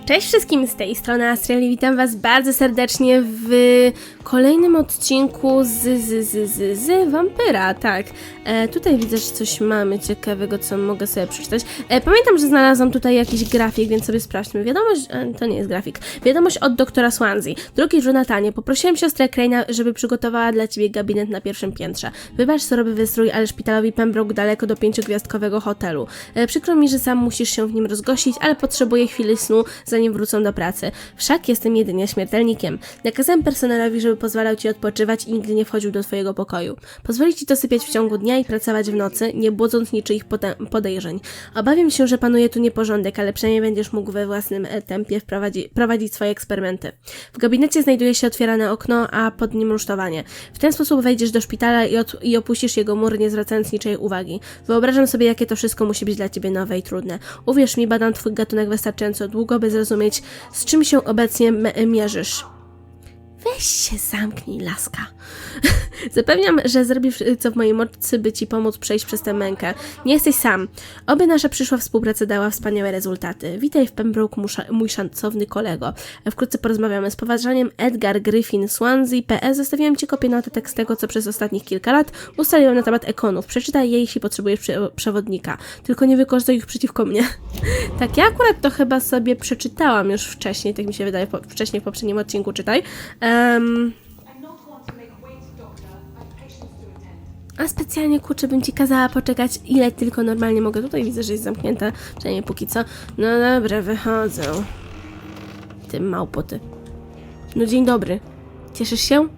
Cześć wszystkim, z tej strony Astral i witam was bardzo serdecznie w kolejnym odcinku z Vampyra, tak. Tutaj widzę, że coś mamy ciekawego, co mogę sobie przeczytać. Pamiętam, że znalazłam tutaj jakiś grafik, więc sobie sprawdźmy. Wiadomość, to nie jest grafik. Wiadomość od doktora Swansea. Drogi Jonathanie, poprosiłem siostrę Crane'a, żeby przygotowała dla ciebie gabinet na pierwszym piętrze. Wybacz surowy wystrój, ale szpitalowi Pembroke daleko do 5-gwiazdkowego hotelu. Przykro mi, że sam musisz się w nim rozgościć, ale potrzebuję chwili snu, zanim wrócą do pracy. Wszak jestem jedynie śmiertelnikiem. Nakazałem personelowi, żeby pozwalał ci odpoczywać i nigdy nie wchodził do twojego pokoju. Pozwoli ci to sypiać w ciągu dnia i pracować w nocy, nie budząc niczyich podejrzeń. Obawiam się, że panuje tu nieporządek, ale przynajmniej będziesz mógł we własnym tempie prowadzić swoje eksperymenty. W gabinecie znajduje się otwierane okno, a pod nim rusztowanie. W ten sposób wejdziesz do szpitala i opuścisz jego mury, nie zwracając niczej uwagi. Wyobrażam sobie, jakie to wszystko musi być dla ciebie nowe i trudne. Uwierz mi, badam twój gatunek wystarczająco długo, by zrozumieć, z czym się obecnie mierzysz. Weź się zamknij, laska. Zapewniam, że zrobisz co w mojej mocy, by ci pomóc przejść przez tę mękę. Nie jesteś sam. Oby nasza przyszła współpraca dała wspaniałe rezultaty. Witaj w Pembroke, mój szacowny kolego. Wkrótce porozmawiamy. Z poważaniem, Edgar Griffin Swansea PL. Zostawiłem ci kopię notatek z tego, co przez ostatnich kilka lat ustaliłem na temat ekonów. Przeczytaj je, jeśli potrzebujesz przewodnika. Tylko nie wykorzystuj ich przeciwko mnie. Tak, ja akurat to chyba sobie przeczytałam już wcześniej, tak mi się wydaje, wcześniej w poprzednim odcinku czytaj. A specjalnie, kurczę, bym ci kazała poczekać, ile tylko normalnie mogę. Tutaj widzę, że jest zamknięta, przynajmniej póki co. No dobra, wychodzę. Ty małpoty. No dzień dobry. Cieszysz się,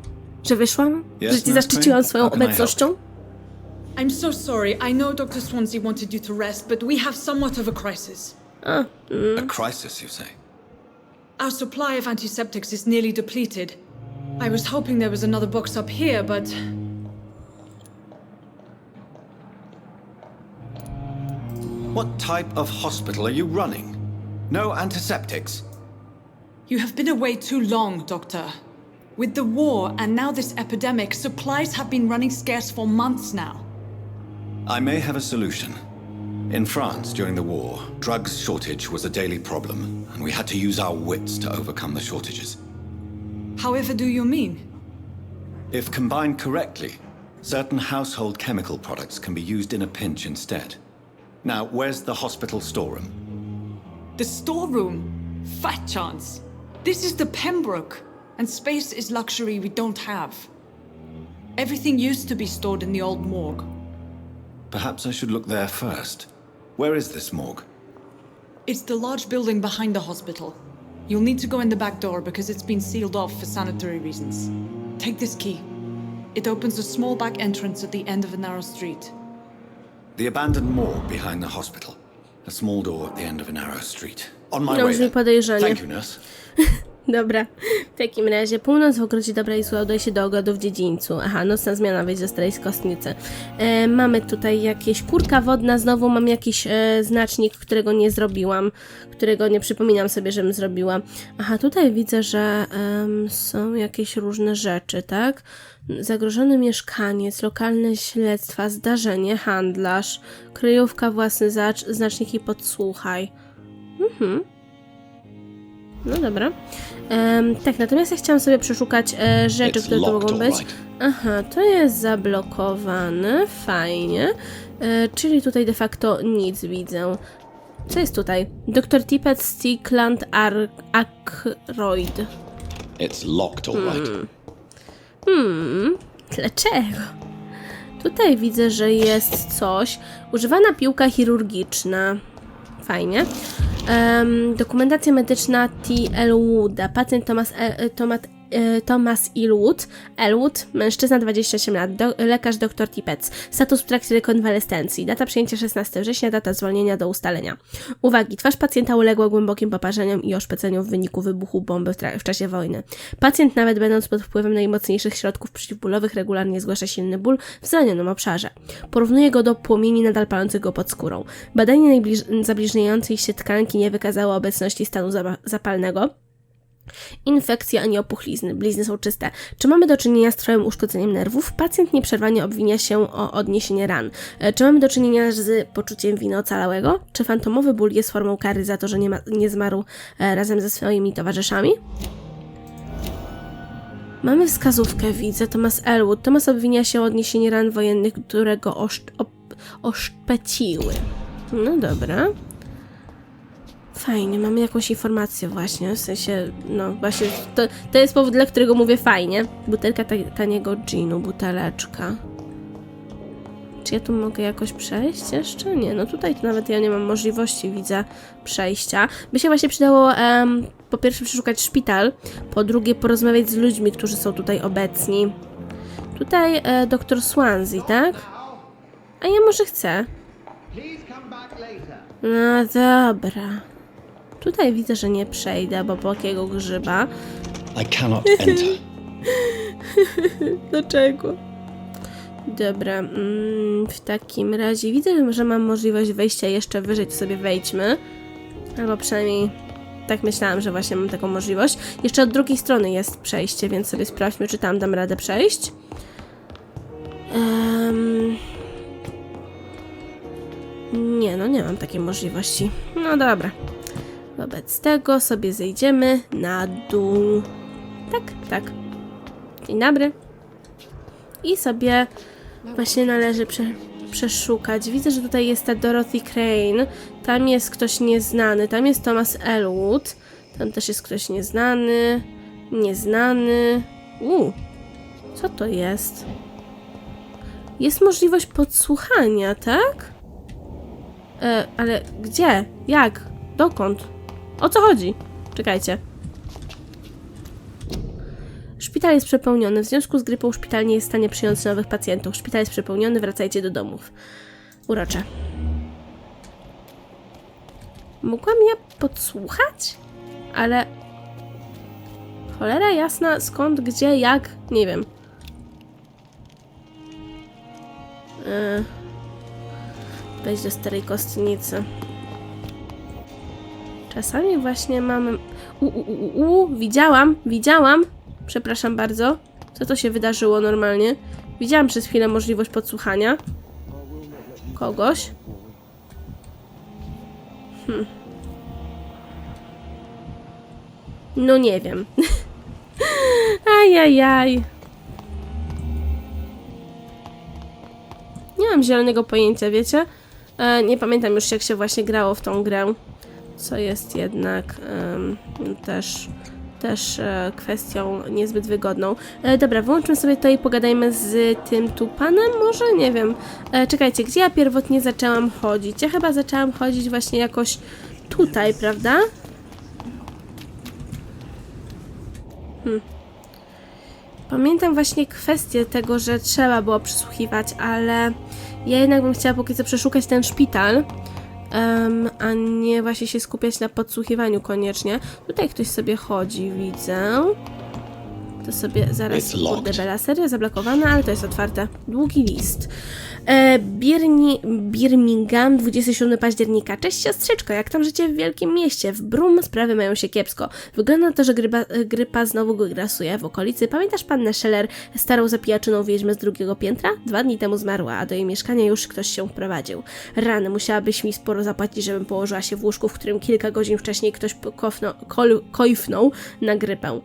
że wyszłam? Że ci zaszczyciłam swoją obecnością? I'm so sorry. I know Dr. Swansea wanted you to rest, but we have somewhat of a crisis. A crisis, you say? Our supply of antiseptics is nearly depleted. I was hoping there was another box up here, but... What type of hospital are you running? No antiseptics? You have been away too long, Doctor. With the war and now this epidemic, supplies have been running scarce for months now. I may have a solution. In France, during the war, drugs shortage was a daily problem, and we had to use our wits to overcome the shortages. However do you mean? If combined correctly, certain household chemical products can be used in a pinch instead. Now, where's the hospital storeroom? The storeroom? Fat chance. This is the Pembroke, and space is luxury we don't have. Everything used to be stored in the old morgue. Perhaps I should look there first. Where is this morgue? It's the large building behind the hospital. You'll need to go in the back door because it's been sealed off for sanitary reasons. Take this key. It opens a small back entrance at the end of a narrow street. The abandoned morgue behind the hospital. A small door at the end of a narrow street. On my way then. Podejrzanie. Thank you, nurse. Dobra, w takim razie północ w ogrodzie dobra i zła udaje się do ogrodu w dziedzińcu. Aha, nocna zmiana, wyjść ze starej kostnicy. Mamy tutaj jakieś kurka wodna, znowu mam jakiś znacznik, którego nie zrobiłam, którego nie przypominam sobie, żebym zrobiła. Aha, tutaj widzę, że są jakieś różne rzeczy, tak? Zagrożony mieszkaniec, lokalne śledztwa, zdarzenie, handlarz, kryjówka, własny znacznik i podsłuchaj. No dobra. Tak, natomiast ja chciałam sobie przeszukać rzeczy, które tu mogą być. Aha, to jest zablokowane, fajnie. Czyli tutaj de facto nic widzę. Co jest tutaj? Dr. Tippett, Stickland, Ackroyd. It's locked, all right. Dlaczego? Tutaj widzę, że jest coś. Używana piłka chirurgiczna. Fajnie. Dokumentacja medyczna T.L. Wooda. Pacjent Thomas Elwood, mężczyzna 28 lat, lekarz dr Tippett. Status w trakcie rekonwalescencji. Data przyjęcia 16 września, data zwolnienia do ustalenia. Uwagi, twarz pacjenta uległa głębokim poparzeniom i oszpeceniu w wyniku wybuchu bomby w czasie wojny. Pacjent, nawet będąc pod wpływem najmocniejszych środków przeciwbólowych, regularnie zgłasza silny ból w zranionym obszarze. Porównuje go do płomieni nadal palących go pod skórą. Badanie zabliźniającej się tkanki nie wykazało obecności stanu zapalnego. Infekcje, a nie opuchlizny. Blizny są czyste. Czy mamy do czynienia z trwałym uszkodzeniem nerwów? Pacjent nieprzerwanie obwinia się o odniesienie ran. Czy mamy do czynienia z poczuciem winy ocalałego? Czy fantomowy ból jest formą kary za to, że nie zmarł razem ze swoimi towarzyszami? Mamy wskazówkę, widzę. Thomas Elwood. Thomas obwinia się o odniesienie ran wojennych, którego oszpeciły. No dobra. Fajnie, mamy jakąś informację właśnie, w sensie, no właśnie, to jest powód, dla którego mówię fajnie. Butelka taniego ginu, buteleczka. Czy ja tu mogę jakoś przejść jeszcze? Nie, no tutaj to nawet ja nie mam możliwości, widzę, przejścia. By się właśnie przydało po pierwsze przeszukać szpital, po drugie porozmawiać z ludźmi, którzy są tutaj obecni. Tutaj doktor Swansea, tak? A ja może chcę. No dobra. Tutaj widzę, że nie przejdę, bo po jakiego grzyba. I cannot enter. Dlaczego? Dobra, w takim razie widzę, że mam możliwość wejścia jeszcze wyżej, to sobie wejdźmy. Albo przynajmniej tak myślałam, że właśnie mam taką możliwość. Jeszcze od drugiej strony jest przejście, więc sobie sprawdźmy, czy tam dam radę przejść. Nie, no nie mam takiej możliwości. No dobra. Wobec tego sobie zejdziemy na dół. Tak, tak. Dzień dobry. I sobie właśnie należy przeszukać. Widzę, że tutaj jest ta Dorothy Crane. Tam jest ktoś nieznany. Tam jest Thomas Elwood. Tam też jest ktoś nieznany. Nieznany. Co to jest? Jest możliwość podsłuchania, tak? Ale gdzie? Jak? Dokąd? O co chodzi? Czekajcie. Szpital jest przepełniony. W związku z grypą szpital nie jest w stanie przyjąć nowych pacjentów. Szpital jest przepełniony. Wracajcie do domów. Urocze. Mogłam je podsłuchać? Ale... Cholera jasna, skąd, gdzie, jak? Nie wiem. Wejdź do starej kostnicy. Czasami właśnie mamy... Widziałam. Przepraszam bardzo. Co to się wydarzyło normalnie? Widziałam przez chwilę możliwość podsłuchania. Kogoś. No nie wiem. Ajajaj. Nie mam zielonego pojęcia, wiecie? Nie pamiętam już, jak się właśnie grało w tą grę. Co jest jednak też kwestią niezbyt wygodną. Dobra, wyłączmy sobie to i pogadajmy z tym tu panem, może? Nie wiem. Czekajcie, gdzie ja pierwotnie zaczęłam chodzić? Ja chyba zaczęłam chodzić właśnie jakoś tutaj, prawda? Pamiętam właśnie kwestię tego, że trzeba było przysłuchiwać, ale ja jednak bym chciała póki co przeszukać ten szpital, a nie właśnie się skupiać na podsłuchiwaniu koniecznie. Tutaj ktoś sobie chodzi, widzę. To sobie zaraz, kurde bela, seria zablokowana, ale to jest otwarte. Długi list. Birmingham, 27 października. Cześć siostrzyczko, jak tam życie w wielkim mieście? W Brum sprawy mają się kiepsko. Wygląda na to, że grypa znowu grasuje w okolicy. Pamiętasz pannę Scheller, starą zapijaczyną wiedźmę z drugiego piętra? 2 dni temu zmarła, a do jej mieszkania już ktoś się wprowadził. Rany, musiałabyś mi sporo zapłacić, żebym położyła się w łóżku, w którym kilka godzin wcześniej ktoś kojfnął na grypę.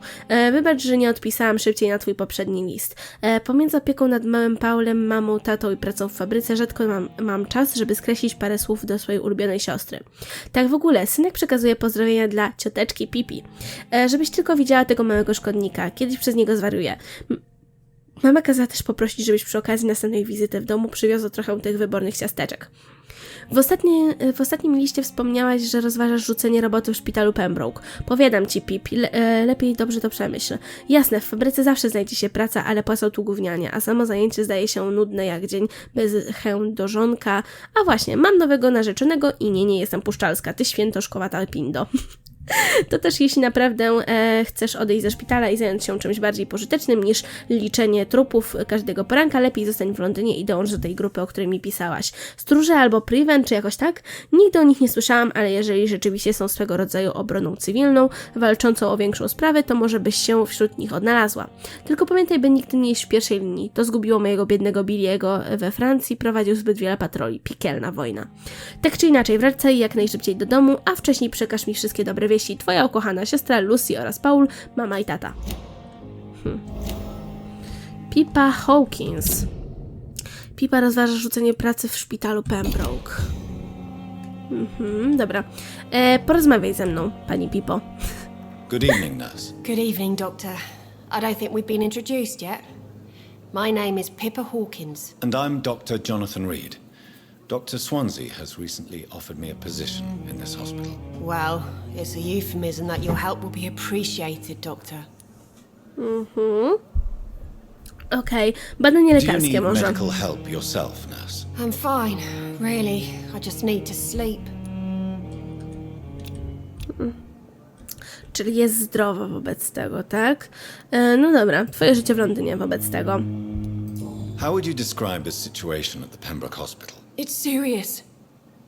Wybacz, że nie odpisałam szybciej na twój poprzedni list. Pomiędzy opieką nad małym Paulem, mamą, tatą i pracą w fabryce rzadko mam czas, żeby skreślić parę słów do swojej ulubionej siostry. Tak w ogóle, synek przekazuje pozdrowienia dla cioteczki Pipi. Żebyś tylko widziała tego małego szkodnika. Kiedyś przez niego zwariuje. Mama kazała też poprosić, żebyś przy okazji następnej wizyty w domu przywiozła trochę tych wybornych ciasteczek. W ostatnim liście wspomniałaś, że rozważasz rzucenie roboty w szpitalu Pembroke. Powiadam ci, Pipi, lepiej dobrze to przemyśl. Jasne, w fabryce zawsze znajdzie się praca, ale płacą tu gównianie, a samo zajęcie zdaje się nudne jak dzień, bez chędożonka. A właśnie, mam nowego narzeczonego i nie jestem puszczalska, ty świętoszkowata pindo. To też jeśli naprawdę chcesz odejść ze szpitala i zająć się czymś bardziej pożytecznym niż liczenie trupów każdego poranka, lepiej zostań w Londynie i dołącz do tej grupy, o której mi pisałaś. Stróże albo Prevent, czy jakoś tak? Nigdy o nich nie słyszałam, ale jeżeli rzeczywiście są swego rodzaju obroną cywilną, walczącą o większą sprawę, to może byś się wśród nich odnalazła. Tylko pamiętaj, by nigdy nie iść w pierwszej linii. To zgubiło mojego biednego Billy'ego we Francji, prowadził zbyt wiele patroli. Piekielna wojna. Tak czy inaczej, wracaj jak najszybciej do domu, a wcześniej przekaż mi wszystkie dobre wieści. Twoja ukochana siostra Lucy oraz Paul, mama i tata. Pippa Hawkins. Pippa rozważa rzucenie pracy w szpitalu Pembroke. Dobra. Porozmawiaj ze mną, pani Pippo. Good evening, nurse. Good evening, Doctor. I don't think we've been introduced yet. My name is Pippa Hawkins. And I'm Dr. Jonathana Reida. Dr. Swansea has recently offered me a position in this hospital. Well, it's a euphemism that your help will be appreciated, Doctor. Okej, badanie Do you lekarskie need może. medical help yourself, nurse? I'm fine, really. I just need to sleep. Czyli jest zdrowa wobec tego, tak? No dobra, twoje życie w Londynie wobec tego. How would you describe the situation at the Pembroke Hospital? It's serious.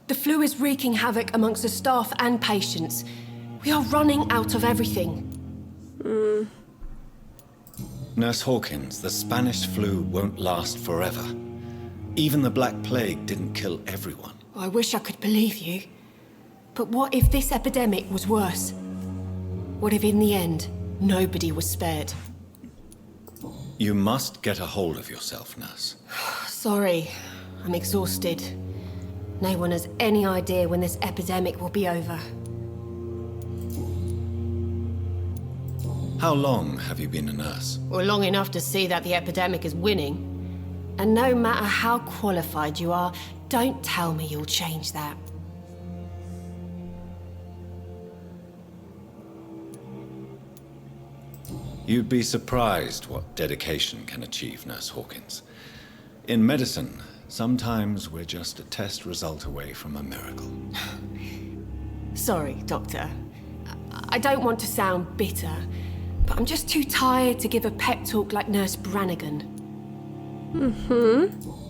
The flu is wreaking havoc amongst the staff and patients. We are running out of everything. Nurse Hawkins, the Spanish flu won't last forever. Even the Black Plague didn't kill everyone. I wish I could believe you. But what if this epidemic was worse? What if in the end, nobody was spared? You must get a hold of yourself, nurse. Sorry, I'm exhausted. No one has any idea when this epidemic will be over. How long have you been a nurse? Well, long enough to see that the epidemic is winning. And no matter how qualified you are, don't tell me you'll change that. You'd be surprised what dedication can achieve, Nurse Hawkins. In medicine, sometimes we're just a test result away from a miracle. Sorry, Doctor. I don't want to sound bitter, but I'm just too tired to give a pep talk like Nurse Brannigan.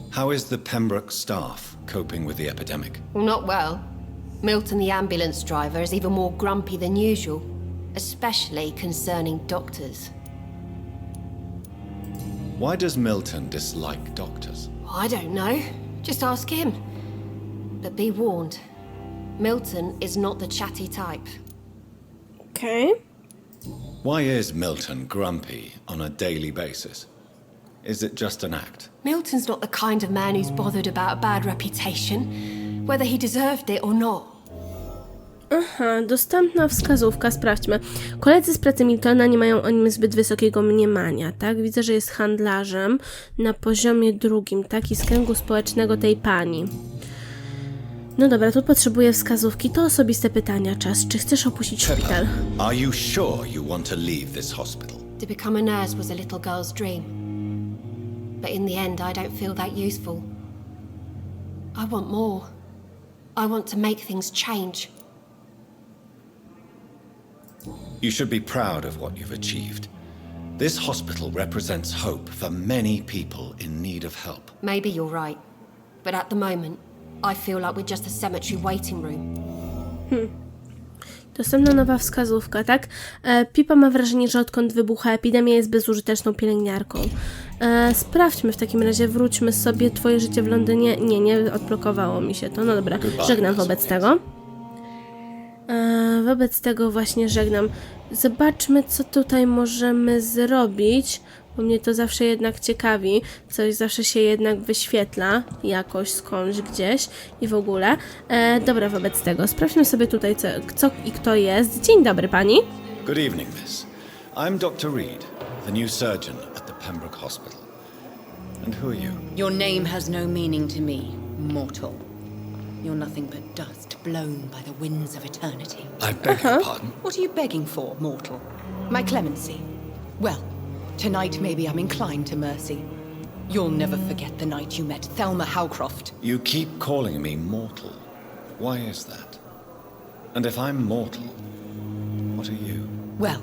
How is the Pembroke staff coping with the epidemic? Well, not well. Milton, the ambulance driver, is even more grumpy than usual, especially concerning doctors. Why does Milton dislike doctors? I don't know. Just ask him. But be warned, Milton is not the chatty type. Okej. Why is Milton grumpy on a daily basis? Is it just an act? Milton's not the kind of man who's bothered about a bad reputation, whether he deserved it or not. Aha, dostępna wskazówka, sprawdźmy. Koledzy z pracy Miltona nie mają o nim zbyt wysokiego mniemania, tak? Widzę, że jest handlarzem na poziomie 2, tak? I z kręgu społecznego tej pani. No dobra, tu potrzebuję wskazówki. To osobiste pytania, czas. Czy chcesz opuścić szpital? Are you sure you want to leave this hospital? To become a nurse was a little girl's dream. But in the end, I don't feel that useful. I want more. I want to make things change. You should be proud of what you've achieved. This hospital represents hope for many people in need of help. Maybe you're right. But at the moment, I feel like we're just a cemetery waiting room. Dostępna nowa wskazówka, tak? Pippa ma wrażenie, że odkąd wybucha epidemia jest bezużyteczną pielęgniarką. Sprawdźmy w takim razie, wróćmy sobie. Twoje życie w Londynie. Nie odblokowało mi się to. No dobra, żegnam wobec tego. Wobec tego właśnie żegnam. Zobaczmy, co tutaj możemy zrobić, bo mnie to zawsze jednak ciekawi. Coś zawsze się jednak wyświetla jakoś skądś gdzieś i w ogóle. Dobra, wobec tego sprawdźmy sobie tutaj, co i kto jest. Dzień dobry, pani. Good evening, miss. I'm Dr. Reid, the new surgeon at the Pembroke Hospital. And who are you? Your name has no meaning to me, mortal. You're nothing but dust blown by the winds of eternity. I beg your pardon? What are you begging for, mortal? My clemency? Well, tonight maybe I'm inclined to mercy. You'll never forget the night you met Thelma Howcroft. You keep calling me mortal. Why is that? And if I'm mortal, what are you? Well,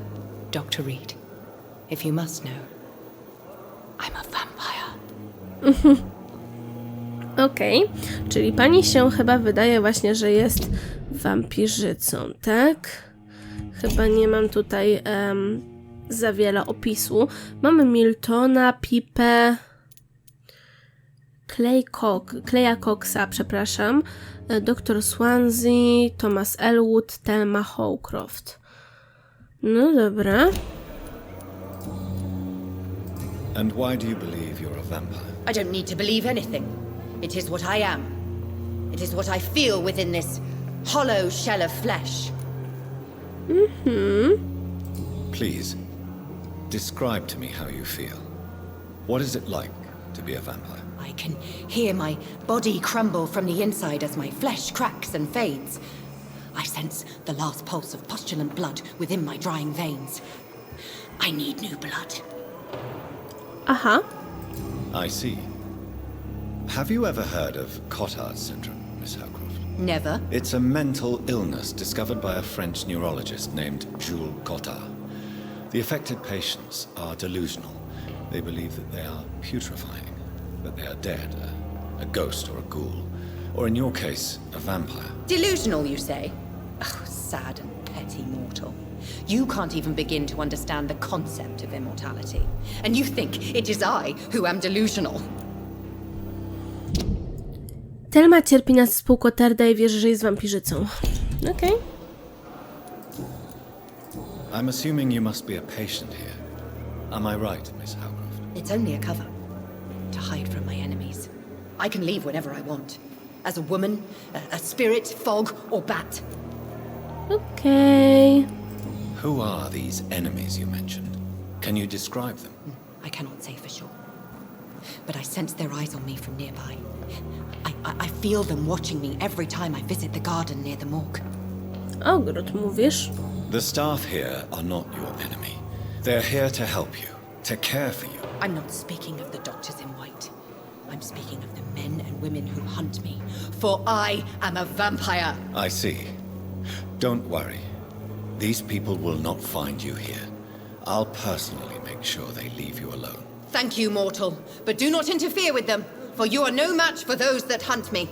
Dr. Reid, if you must know, I'm a vampire. Okej, czyli pani się chyba wydaje właśnie, że jest wampirzycą, tak? Chyba nie mam tutaj za wiele opisu. Mamy Miltona, Pipę, Kleja Coxa, przepraszam, Dr Swansea, Thomas Elwood, Thelma Howcroft. No dobra. And why do you believe you're a vampire? I don't need to believe anything. It is what I am. It is what I feel within this hollow shell of flesh. Please, describe to me how you feel. What is it like to be a vampire? I can hear my body crumble from the inside as my flesh cracks and fades. I sense the last pulse of postulant blood within my drying veins. I need new blood. Aha. I see. Have you ever heard of Cotard's syndrome, Miss Howcroft? Never. It's a mental illness discovered by a French neurologist named Jules Cotard. The affected patients are delusional. They believe that they are putrefying, that they are dead, a ghost or a ghoul, or in your case, a vampire. Delusional, you say? Oh, sad and petty mortal. You can't even begin to understand the concept of immortality. And you think it is I who am delusional. Thelma cierpi na zespół Cotarda i wierzy, że jest wampirzycą. Okej. I'm assuming you must be a patient here. Am I right, Miss Howcroft? It's only a cover. To hide from my enemies. I can leave whenever I want. As a woman, a spirit, fog, or bat. Okej. Who are these enemies you mentioned? Can you describe them? I cannot say for sure. But I sense their eyes on me from nearby. I feel them watching me every time I visit the garden near the morgue. Ogród, mówisz? The staff here are not your enemy. They're here to help you, to care for you. I'm not speaking of the doctors in white. I'm speaking of the men and women who hunt me. For I am a vampire. I see. Don't worry. These people will not find you here. I'll personally make sure they leave you alone. Thank you, mortal. But do not interfere with them, for you are no match for those that hunt me.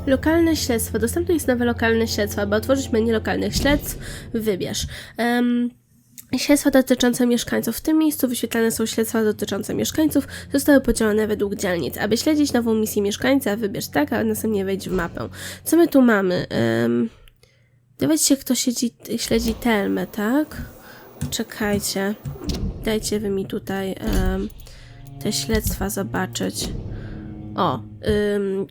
Lokalne śledztwo. Dostępne jest nowe lokalne śledztwo. Aby otworzyć menu lokalnych śledztw, wybierz. Śledztwa dotyczące mieszkańców. W tym miejscu wyświetlane są śledztwa dotyczące mieszkańców. Zostały podzielone według dzielnic. Aby śledzić nową misję mieszkańca, wybierz tak, a następnie wejdź w mapę. Co my tu mamy? Dowiedz się, kto śledzi Thelmę, tak? Czekajcie. Dajcie wy mi tutaj te śledztwa zobaczyć. O,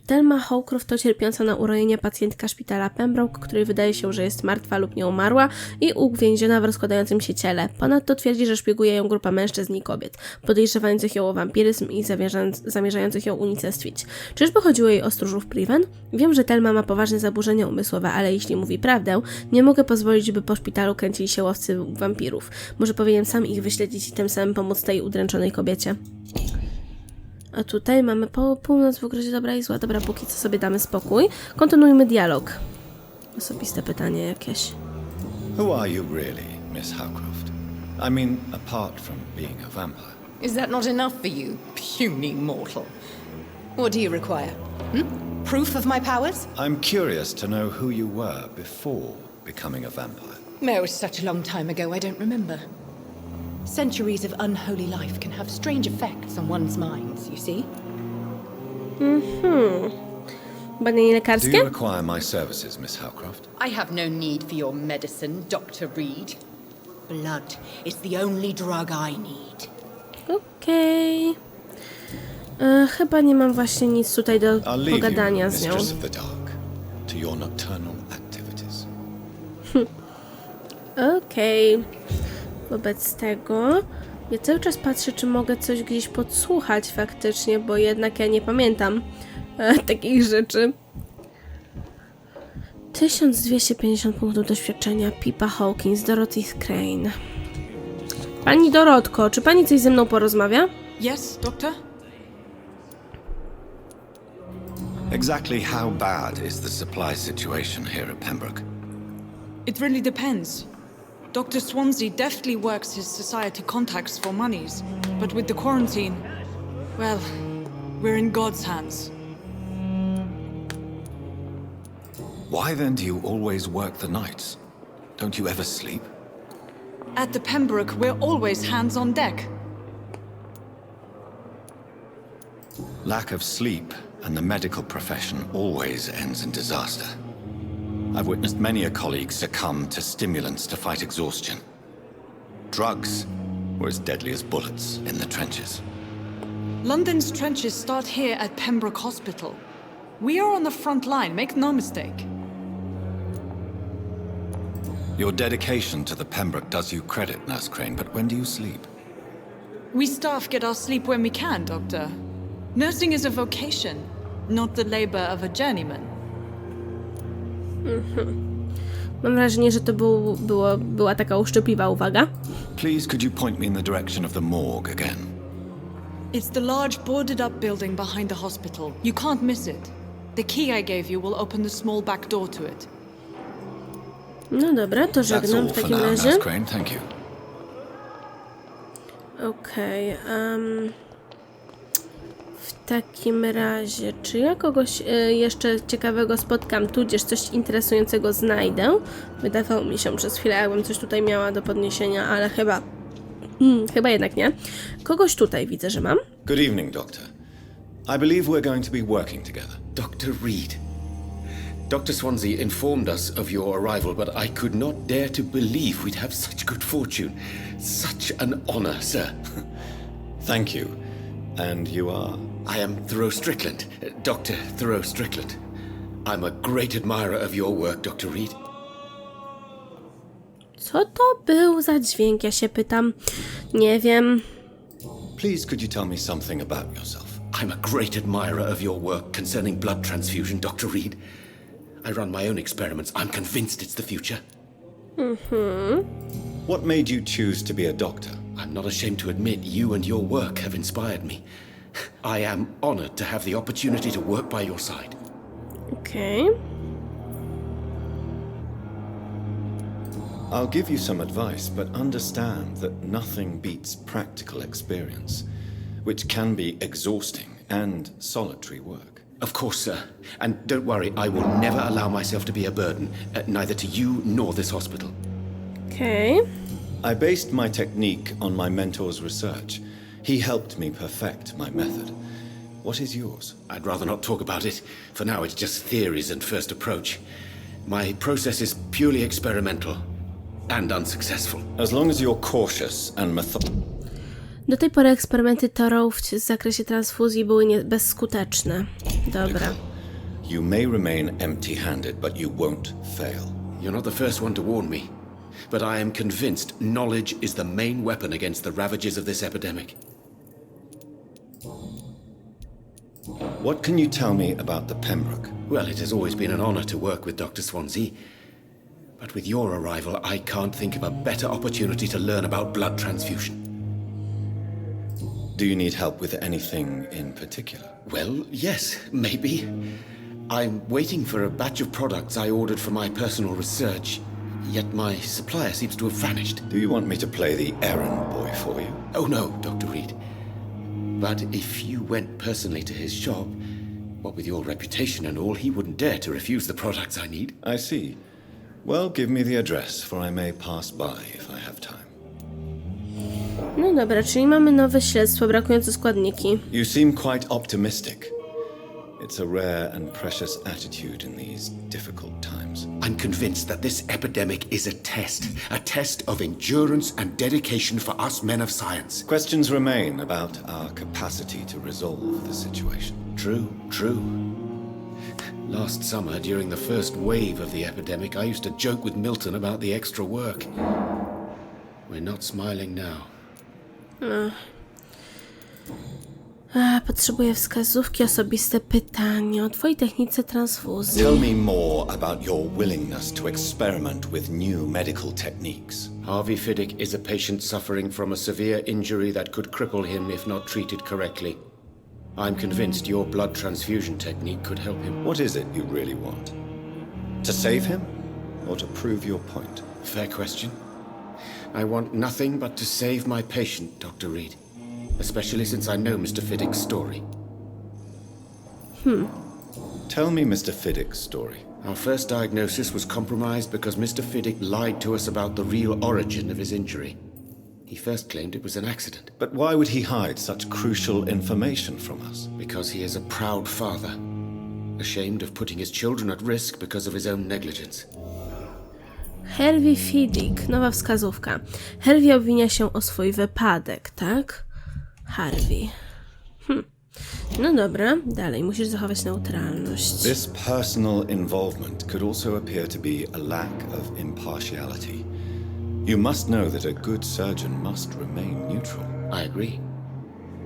Thelma Howcroft to cierpiąca na urojenia pacjentka szpitala Pembroke, której wydaje się, że jest martwa lub nie umarła i uwięziona w rozkładającym się ciele. Ponadto twierdzi, że szpieguje ją grupa mężczyzn i kobiet, podejrzewających ją o wampiryzm i zamierzających ją unicestwić. Czyżby chodziło jej o stróżów Priven? Wiem, że Thelma ma poważne zaburzenia umysłowe, ale jeśli mówi prawdę, nie mogę pozwolić, by po szpitalu kręcili się łowcy wampirów. Może powinienem sam ich wyśledzić i tym samym pomóc tej udręczonej kobiecie. A tutaj mamy północ w ukryciu dobra i zła. Dobra, póki co sobie damy spokój. Kontynuujmy dialog. Osobiste pytanie jakieś. Who are you really, Miss Howcroft? I mean, apart from being a vampire. Is that not enough for you, puny mortal? What do you require? Proof of my powers? I'm curious to know who you were before becoming a vampire. No, it was such a long time ago, I don't remember. Centuries of unholy life can have strange effects on one's minds, you see? Badanie Do lekarskie? you require my services, Miss Howcroft? I have no need for your medicine, Dr. Reid. Blood is the only drug I need. Okej. Chyba nie mam właśnie nic tutaj do I'll leave pogadania you, z nią. Mistress of the Dark, to your nocturnal activities. Okej. Wobec tego ja cały czas patrzę, czy mogę coś gdzieś podsłuchać faktycznie, bo jednak ja nie pamiętam takich rzeczy. 1250 punktów doświadczenia. Pippa Hawkins, Dorothy Crane. Pani Dorotko, czy pani coś ze mną porozmawia? Yes, Doctor? Exactly how bad is the supply situation here at Pembroke? It really depends. Dr. Swansea deftly works his society contacts for monies, but with the quarantine, well, we're in God's hands. Why then do you always work the nights? Don't you ever sleep? At the Pembroke, we're always hands on deck. Lack of sleep and the medical profession always ends in disaster. I've witnessed many a colleague succumb to stimulants to fight exhaustion. Drugs were as deadly as bullets in the trenches. London's trenches start here at Pembroke Hospital. We are on the front line, make no mistake. Your dedication to the Pembroke does you credit, Nurse Crane, but when do you sleep? We staff get our sleep when we can, Doctor. Nursing is a vocation, not the labor of a journeyman. Mam wrażenie, że to była taka uszczypliwa uwaga. Please, could you point me in the direction of the morgue again? It's the large boarded-up building behind the hospital. You can't miss it. The key I gave you will open the small back door to it. No dobra, to That's żegnam all w for takim now, razie. Nurse Crane, thank you. Okej, w takim razie, czy ja kogoś jeszcze ciekawego spotkam, tudzież coś interesującego znajdę? Wydawało mi się przez chwilę, jakbym coś tutaj miała do podniesienia, ale chyba jednak nie. Kogoś tutaj widzę, że mam. Good evening, Doctor. I believe we're going to be working together. Dr. Reid. Dr. Swansea informed us of your arrival, but I could not dare to believe we'd have such good fortune. Such an honor, sir. Thank you. And you are? I am Thoreau Strickland, Dr. Thoreau Strickland. I'm a great admirer of your work, Dr. Reid. Co to był za dźwięk? Ja się pytam. Nie wiem. Please, could you tell me something about yourself? I'm a great admirer of your work concerning blood transfusion, Dr. Reid. I run my own experiments. I'm convinced it's the future. What made you choose to be a doctor? I'm not ashamed to admit you and your work have inspired me. I am honored to have the opportunity to work by your side. Okej. I'll give you some advice, but understand that nothing beats practical experience, which can be exhausting and solitary work. Of course, sir. And don't worry, I will never allow myself to be a burden, neither to you nor this hospital. Okej. I based my technique on my mentor's research. He helped me perfect my method. What is yours? I'd rather not talk about it. For now, it's just theories and first approach. My process is purely experimental and unsuccessful. As long as you're cautious and Do tej pory eksperymenty Thoreau w zakresie transfuzji były bezskuteczne. Dobra. you may remain empty-handed, but you won't fail. You're not the first one to warn me, but I am convinced knowledge is the main weapon against the ravages of this epidemic. What can you tell me about the Pembroke? Well, it has always been an honor to work with Dr. Swansea, but with your arrival, I can't think of a better opportunity to learn about blood transfusion. Do you need help with anything in particular? Well, yes, maybe. I'm waiting for a batch of products I ordered for my personal research, yet my supplier seems to have vanished. Do you want me to play the errand boy for you? Oh no, Dr. Reid. But if you went personally to his shop, what with your reputation and all, he wouldn't dare to refuse the products I need. I see. Well, give me the address, for I may pass by if I have time. No dobra, czyli mamy nowe śledztwo, brakujące składniki. You seem quite optimistic. It's a rare and precious attitude in these difficult times. I'm convinced that this epidemic is a test of endurance and dedication for us men of science. Questions remain about our capacity to resolve the situation. True. Last summer, during the first wave of the epidemic, I used to joke with Milton about the extra work. We're not smiling now. Potrzebuję wskazówki, osobiste pytanie o twojej technice transfuzji. Tell me more about your willingness to experiment with new medical techniques. Harvey Fiddick is a patient suffering from a severe injury that could cripple him if not treated correctly. I'm convinced your blood transfusion technique could help him. What is it you really want? To save him? Or to prove your point? Fair question. I want nothing but to save my patient, Dr. Reid. Especially since I know Mr. Fiddick's story. Tell me Mr. Fiddick's story. Our first diagnosis was compromised because Mr. Fiddick lied to us about the real origin of his injury. He first claimed it was an accident. But why would he hide such crucial information from us? Because he is a proud father. Ashamed of putting his children at risk because of his own negligence. Harvey Fiddick, nowa wskazówka. Harvey obwinia się o swój wypadek, tak? Harvey. No dobra, dalej, musisz zachować neutralność. This personal involvement could also appear to be a lack of impartiality. You must know that a good surgeon must remain neutral. I agree.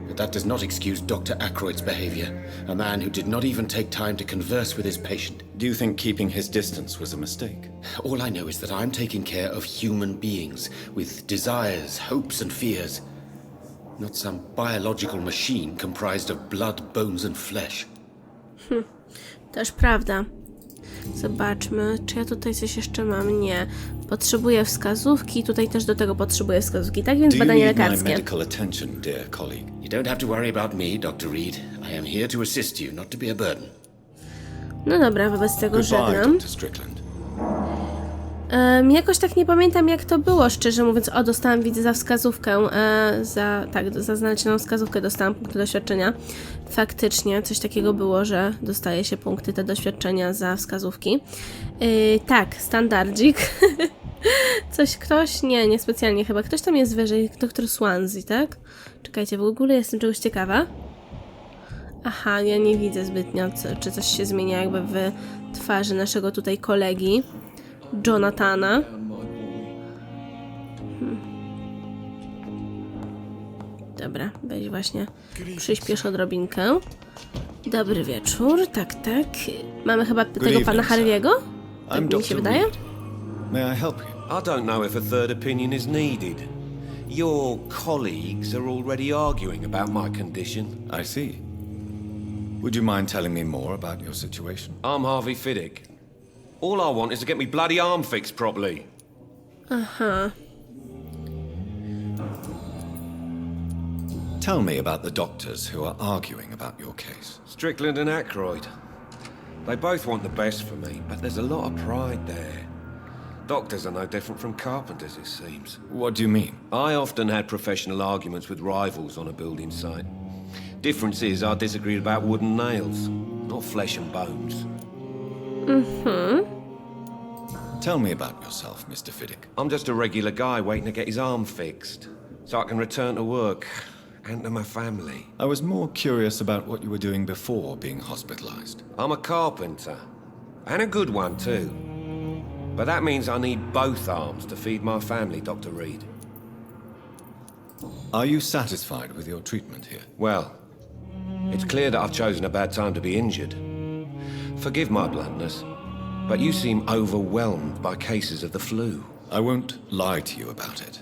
But that does not excuse Dr. Ackroyd's behavior, a man who did not even take time to converse with his patient. Do you think keeping his distance was a mistake? All I know is that I'm taking care of human beings with desires, hopes and fears. Not some biological machine comprised of blood, bones and flesh. Też prawda. Zobaczmy, czy ja tutaj coś jeszcze mam. Nie. Potrzebuję wskazówki, tutaj też do tego potrzebuję wskazówki. Tak więc Do you badania need my lekarskie. medical attention, dear colleague? You don't have to worry about me, Dr. Reid. I am here to assist you, not to be a burden. No dobra, wobec tego Goodbye, żegnam. Dr. Strickland. Jakoś tak nie pamiętam, jak to było, szczerze mówiąc. O, dostałam, widzę, za wskazówkę, za znalezioną wskazówkę dostałam punkty doświadczenia. Faktycznie, coś takiego było, że dostaje się punkty te doświadczenia za wskazówki. Tak, standardzik. Ktoś? Nie, niespecjalnie chyba. Ktoś tam jest wyżej, doktor Swansea, tak? Czekajcie, w ogóle jestem czegoś ciekawa. Aha, ja nie widzę zbytnio, czy coś się zmienia jakby w twarzy naszego tutaj kolegi. Jonathana. Dobra, weź właśnie przyspiesz odrobinkę. Dobry wieczór, tak. Mamy chyba tego pana Harvey'ego? Tak mi się wydaje? May I help you? I don't know if a third opinion is needed. Your colleagues are already arguing about my condition. I see. Would you mind telling me more about your situation? I'm Harvey Fiddick. All I want is to get me bloody arm fixed properly. Aha. Tell me about the doctors who are arguing about your case. Strickland and Ackroyd. They both want the best for me, but there's a lot of pride there. Doctors are no different from carpenters, it seems. What do you mean? I often had professional arguments with rivals on a building site. Difference is I disagreed about wooden nails, not flesh and bones. Tell me about yourself, Mr. Fiddick. I'm just a regular guy waiting to get his arm fixed, so I can return to work and to my family. I was more curious about what you were doing before being hospitalized. I'm a carpenter, and a good one too. But that means I need both arms to feed my family, Dr. Reid. Are you satisfied with your treatment here? Well, it's clear that I've chosen a bad time to be injured. Forgive my bluntness, but you seem overwhelmed by cases of the flu. I won't lie to you about it.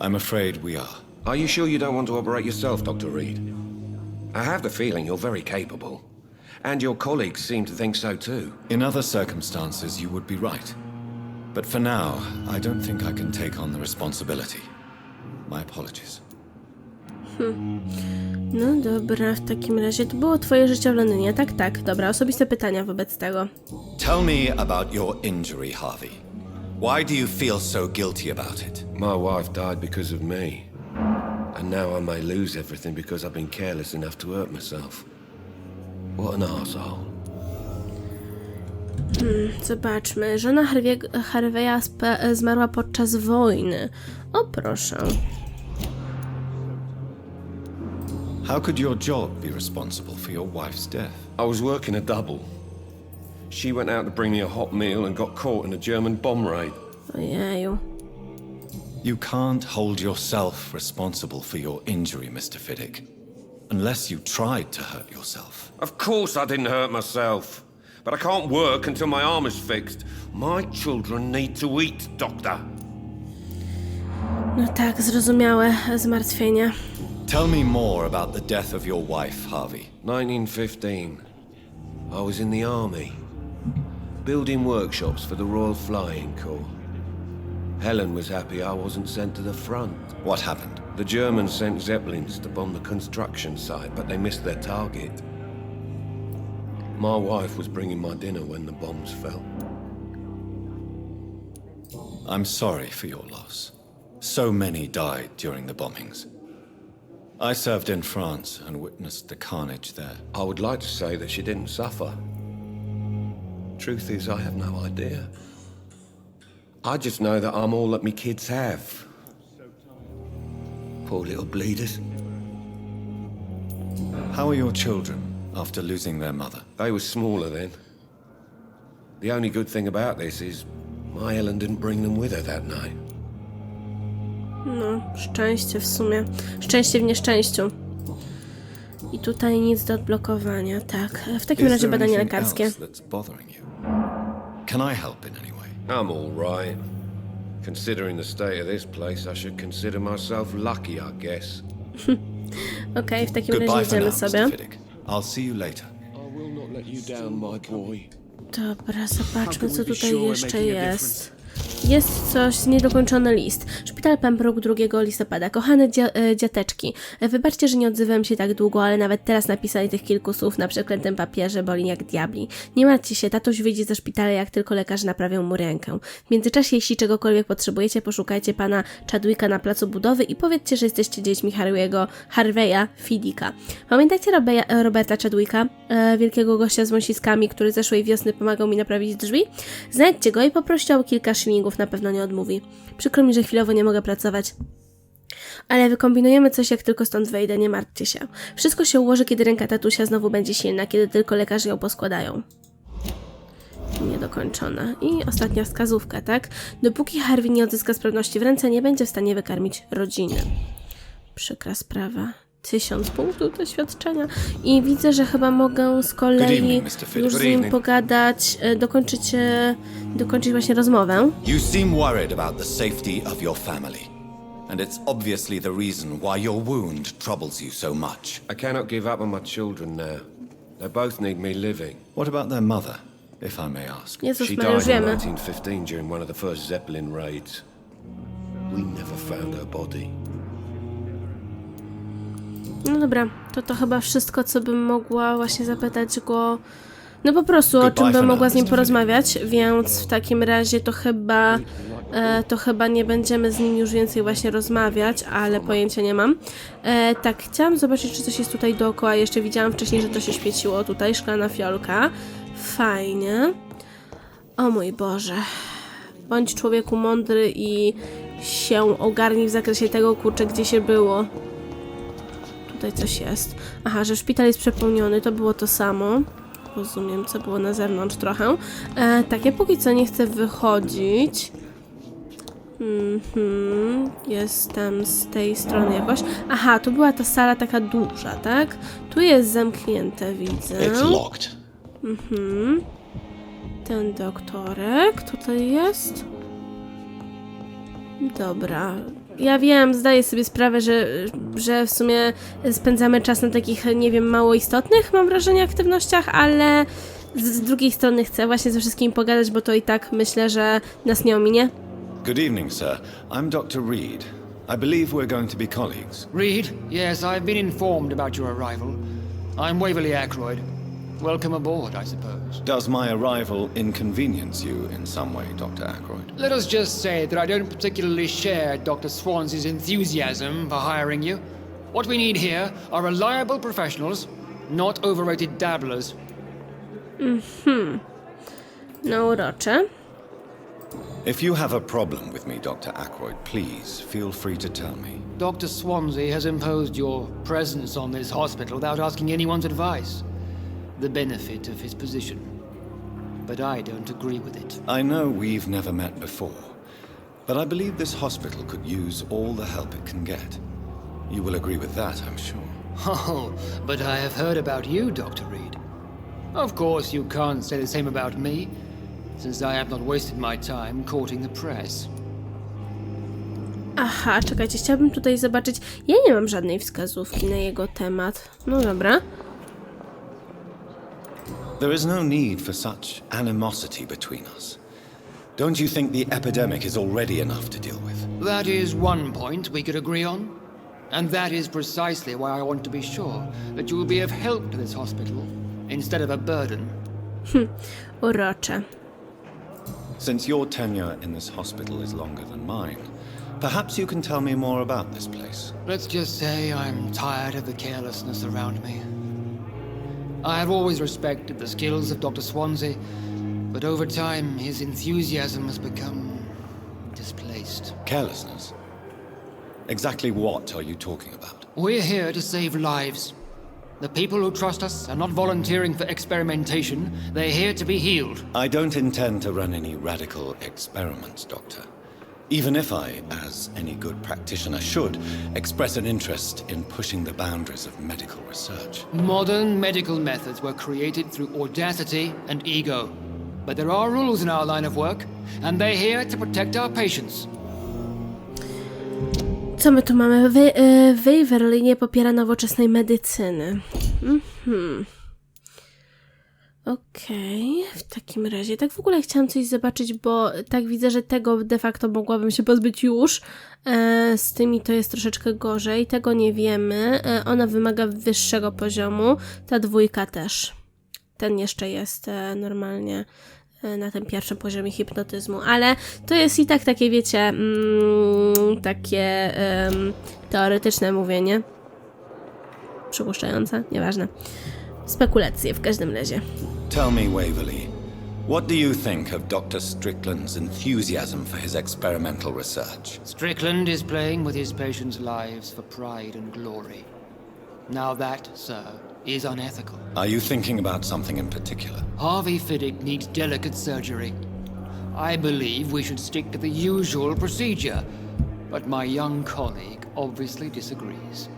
I'm afraid we are. Are you sure you don't want to operate yourself, Dr. Reid? I have the feeling you're very capable. And your colleagues seem to think so too. In other circumstances, you would be right. But for now, I don't think I can take on the responsibility. My apologies. No dobra, w takim razie to było twoje życie w Londynie, tak. Dobra, osobiste pytania wobec tego. Tell me about your injury, Harvey. Why do you feel so guilty about it? My wife died because of me. And now I may lose everything because I've been careless enough to hurt myself. What an arsehole. Zobaczmy, żona Harvey'a zmarła podczas wojny. O proszę. How could your job be responsible for your wife's death? I was working a double. She went out to bring me a hot meal and got caught in a German bomb raid. Ojeju. You can't hold yourself responsible for your injury, Mr. Fiddick. Unless you tried to hurt yourself. Of course I didn't hurt myself. But I can't work until my arm is fixed. My children need to eat, doctor. No tak, zrozumiałe zmartwienie. Tell me more about the death of your wife, Harvey. 1915. I was in the army. Building workshops for the Royal Flying Corps. Helen was happy I wasn't sent to the front. What happened? The Germans sent Zeppelins to bomb the construction site, but they missed their target. My wife was bringing my dinner when the bombs fell. I'm sorry for your loss. So many died during the bombings. I served in France and witnessed the carnage there. I would like to say that she didn't suffer. Truth is, I have no idea. I just know that I'm all that me kids have. Poor little bleeders. How are your children after losing their mother? They were smaller then. The only good thing about this is my Helen didn't bring them with her that night. No, szczęście w sumie. Szczęście w nieszczęściu. I tutaj nic do odblokowania, tak. W takim razie badania lekarskie. Can I help in any way? I'm all right. Considering the state of this place, I should consider myself lucky, I guess. Okej, w takim razie Goodbye for idziemy now, sobie. Mr. Fiddick. I'll see you later. I will not let you down, my boy. Dobra, zobaczmy, co tutaj jeszcze jest. Jest coś, niedokończony list. Szpital Pembroke 2 listopada. Kochane dziateczki, wybaczcie, że nie odzywam się tak długo, ale nawet teraz napisali tych kilku słów na przeklętym papierze, boli jak diabli. Nie martwcie się, tatuś wyjdzie ze szpitala, jak tylko lekarze naprawią mu rękę. W międzyczasie, jeśli czegokolwiek potrzebujecie, poszukajcie pana Chadwicka na placu budowy i powiedzcie, że jesteście dziećmi Harveya Fiddicka. Pamiętajcie Roberta Chadwicka, wielkiego gościa z wąsiskami, który zeszłej wiosny pomagał mi naprawić drzwi? Znajdźcie go i poproście o kilka szylingów, na pewno nie odmówi. Przykro mi, że chwilowo nie mogę pracować. Ale wykombinujemy coś, jak tylko stąd wejdę, nie martwcie się. Wszystko się ułoży, kiedy ręka tatusia znowu będzie silna, kiedy tylko lekarze ją poskładają. Niedokończona. I ostatnia wskazówka, tak? Dopóki Harvey nie odzyska sprawności w ręce, nie będzie w stanie wykarmić rodziny. Przykra sprawa. 1000 punktów doświadczenia. I widzę, że chyba mogę z kolei już z nim pogadać, dokończyć właśnie rozmowę. You seem worried about the safety of your family. And it's obviously the reason why your wound troubles you so much. I cannot give up on my children now. They both need me living. What about their mother, if I may ask? Jezus, She my died już in wiemy. 1915 during one of the first Zeppelin raids. We never found her body. No dobra, to chyba wszystko, co bym mogła właśnie zapytać go. No po prostu, o czym bym mogła z nim porozmawiać, więc w takim razie to chyba nie będziemy z nim już więcej właśnie rozmawiać, ale pojęcia nie mam. Tak, chciałam zobaczyć, czy coś jest tutaj dookoła. Jeszcze widziałam wcześniej, że to się świeciło tutaj, szklana fiolka. Fajnie. O mój Boże. Bądź człowieku mądry i się ogarnij w zakresie tego, kurczę, gdzie się było. Tutaj coś jest. Aha, że szpital jest przepełniony, to było to samo. Rozumiem, co było na zewnątrz trochę. Tak, ja póki co nie chcę wychodzić. Jestem z tej strony jakoś. Aha, tu była ta sala taka duża, tak? Tu jest zamknięte, widzę. It's locked. Ten doktorek tutaj jest. Dobra. Ja wiem, zdaję sobie sprawę, że w sumie spędzamy czas na takich, nie wiem, mało istotnych, mam wrażenie, aktywnościach, ale z drugiej strony chcę właśnie ze wszystkimi pogadać, bo to i tak myślę, że nas nie ominie. Good evening, sir. I'm Dr. Reid. I believe we're going to be colleagues. Reid? Yes, I've been informed about your arrival. I'm Waverly Ackroyd. Welcome aboard, I suppose. Does my arrival inconvenience you in some way, Dr. Ackroyd? Let us just say that I don't particularly share Dr. Swansea's enthusiasm for hiring you. What we need here are reliable professionals, not overrated dabblers. No urocze. If you have a problem with me, Dr. Ackroyd, please feel free to tell me. Dr. Swansea has imposed your presence on this hospital without asking anyone's advice. The benefit of his position. But I don't agree with it. I know we've never met before, but I believe this hospital could use all the help it can get. You will agree with that, I'm sure. Oh, but I have heard about you, Dr. Reid. Of course, you can't say the same about me, since I have not wasted my time courting the press. Aha, czekajcie, chciałabym tutaj zobaczyć. Ja nie mam żadnej wskazówki na jego temat. No dobra. There is no need for such animosity between us. Don't you think the epidemic is already enough to deal with? That is one point we could agree on. And that is precisely why I want to be sure that you will be of help to this hospital instead of a burden. Urocze. Since your tenure in this hospital is longer than mine, perhaps you can tell me more about this place. Let's just say I'm tired of the carelessness around me. I have always respected the skills of Dr. Swansea, but over time his enthusiasm has become displaced. Carelessness? Exactly what are you talking about? We're here to save lives. The people who trust us are not volunteering for experimentation. They're here to be healed. I don't intend to run any radical experiments, Doctor. Even if I, as any good practitioner should, express an interest in pushing the boundaries of medical research. Modern medical methods were created through audacity and ego. But there are rules in our line of work, and they're here to protect our patients. Co my tu mamy? Waverly nie popiera nowoczesnej medycyny. Okej, w takim razie. Tak w ogóle chciałam coś zobaczyć, bo tak widzę, że tego de facto mogłabym się pozbyć już. Z tymi to jest troszeczkę gorzej. Tego nie wiemy. Ona wymaga wyższego poziomu. Ta dwójka też. Ten jeszcze jest normalnie na tym pierwszym poziomie hipnotyzmu, ale to jest i tak takie, wiecie, takie teoretyczne mówienie. Przypuszczające, nieważne. Spekulacje w każdym razie. Tell me, Waverly, what do you think of Dr. Strickland's enthusiasm for his experimental research? Strickland is playing with his patients' lives for pride and glory. Now that, sir, is unethical. Are you thinking about something in particular? Harvey Fiddick needs delicate surgery. I believe we should stick to the usual procedure, but my young colleague obviously disagrees.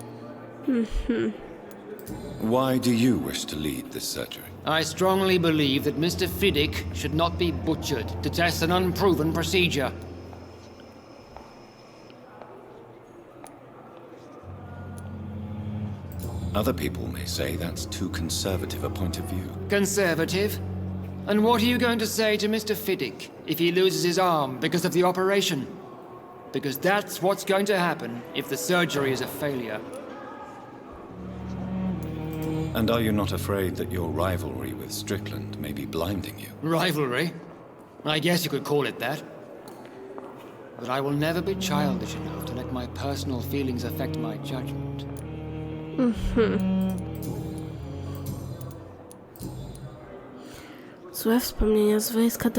Why do you wish to lead this surgery? I strongly believe that Mr. Fiddick should not be butchered to test an unproven procedure. Other people may say that's too conservative a point of view. Conservative? And what are you going to say to Mr. Fiddick if he loses his arm because of the operation? Because that's what's going to happen if the surgery is a failure. And are you not afraid that your rivalry with Strickland may be blinding you? Rivalry? I guess you could call it that. But I will never be childish enough to let my personal feelings affect my judgment. Złe wspomnienia z wojska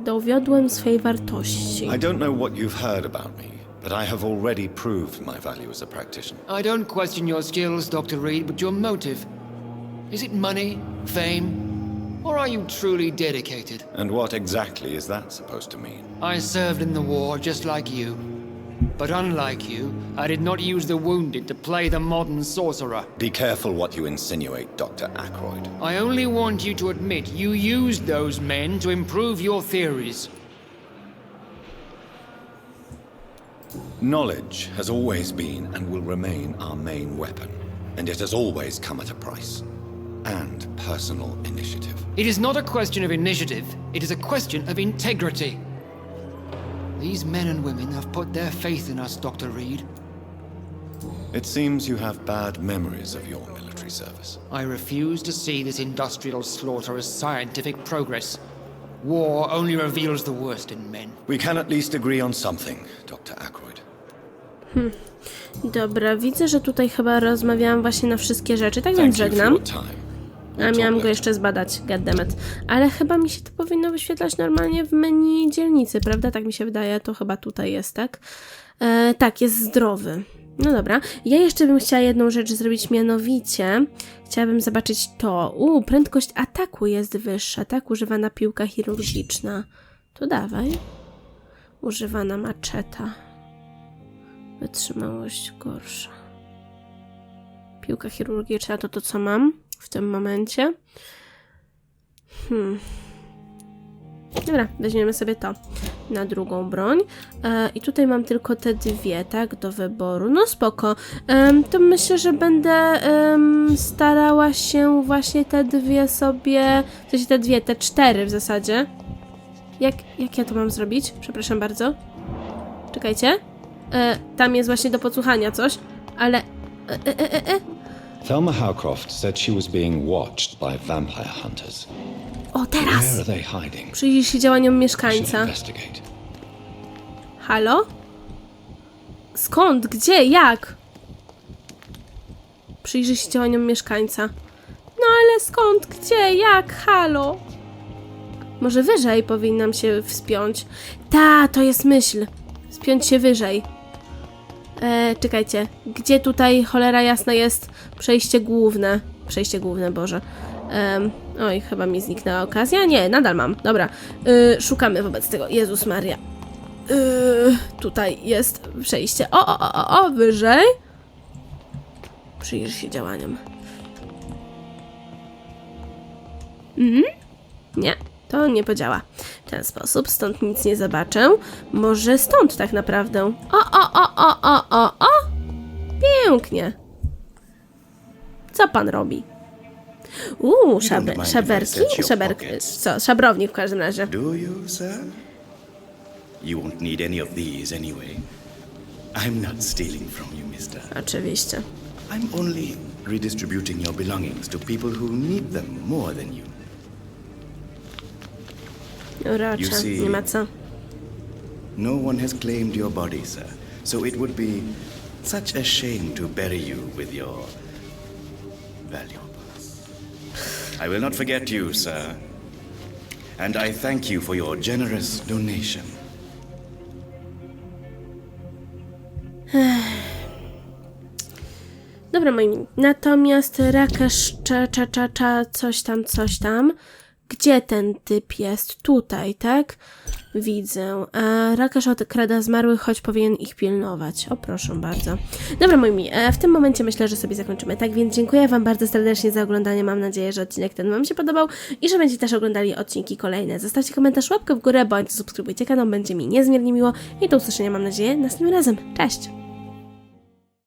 dowiodłem swojej wartości. I don't know what you've heard about me, but I have already proved my value as a practitioner. I don't question your skills, Dr. Reid, but your motive. Is it money, fame, or are you truly dedicated? And what exactly is that supposed to mean? I served in the war just like you. But unlike you, I did not use the wounded to play the modern sorcerer. Be careful what you insinuate, Dr. Ackroyd. I only want you to admit you used those men to improve your theories. Knowledge has always been and will remain our main weapon, and it has always come at a price. And personal initiative. It is not a question of initiative, it is a question of integrity. These men and women have put their faith in us, Dr. Reid. It seems you have bad memories of your military service. I refuse to see this industrial slaughter as scientific progress. War only reveals the worst in men. We can at least agree on something, Dr. Ackroyd. Dobra, widzę, że tutaj chyba rozmawiałam właśnie na wszystkie rzeczy, tak więc żegnam. A miałam go jeszcze zbadać, goddammit. Ale chyba mi się to powinno wyświetlać normalnie w menu dzielnicy, prawda? Tak mi się wydaje, to chyba tutaj jest, tak? Tak, jest zdrowy. No dobra. Ja jeszcze bym chciała jedną rzecz zrobić, mianowicie chciałabym zobaczyć to. Prędkość ataku jest wyższa, tak? Używana piłka chirurgiczna. To dawaj. Używana maczeta. Wytrzymałość gorsza. Piłka chirurgiczna to co mam w tym momencie. Dobra, weźmiemy sobie to na drugą broń. I tutaj mam tylko te dwie, tak, do wyboru. No spoko. To myślę, że będę starała się właśnie te dwie sobie, w sensie te cztery w zasadzie. Jak ja to mam zrobić? Przepraszam bardzo. Czekajcie. Tam jest właśnie do podsłuchania coś, ale... Thelma Howcroft said she was being watched by vampire hunters. O, teraz! Where are they hiding? Przyjrzyj się działaniom I should mieszkańca. investigate. Halo? Skąd? Gdzie? Jak? Przyjrzyj się działaniom mieszkańca. No ale skąd? Gdzie? Jak? Halo? Może wyżej powinnam się wspiąć. Ta, to jest myśl. Wspiąć się wyżej. Czekajcie. Gdzie tutaj, cholera jasna, jest przejście główne? Przejście główne, Boże. Oj, chyba mi zniknęła okazja. Nie, nadal mam. Dobra. Szukamy wobec tego. Jezus Maria. Tutaj jest przejście. O, wyżej. Przyjrzyj się działaniom. Nie, to nie podziała. W ten sposób, stąd nic nie zobaczę. Może stąd tak naprawdę. O! Pięknie. Co pan robi? Szaberki. Co? Szabrownik w każdym razie. Do you, sir? You won't need any of these anyway. I'm not stealing from you, mister. Oczywiście. I'm only redistributing your belongings to people who need them more than you. Urocze, nie ma co. No one has claimed your body, sir. So it would be such a shame to bury you with your valuables. I will not forget you, sir. And I thank you for your generous donation. Dobra, moi. Natomiast Lekarze, coś tam. Gdzie ten typ jest? Tutaj, tak? Widzę. Lekarz okrada zmarłych, choć powinien ich pilnować. O, proszę bardzo. Dobra, moi, w tym momencie myślę, że sobie zakończymy. Tak więc dziękuję wam bardzo serdecznie za oglądanie. Mam nadzieję, że odcinek ten wam się podobał i że będziecie też oglądali odcinki kolejne. Zostawcie komentarz, łapkę w górę, bądź subskrybujcie kanał. Będzie mi niezmiernie miło i do usłyszenia, mam nadzieję, następnym razem. Cześć!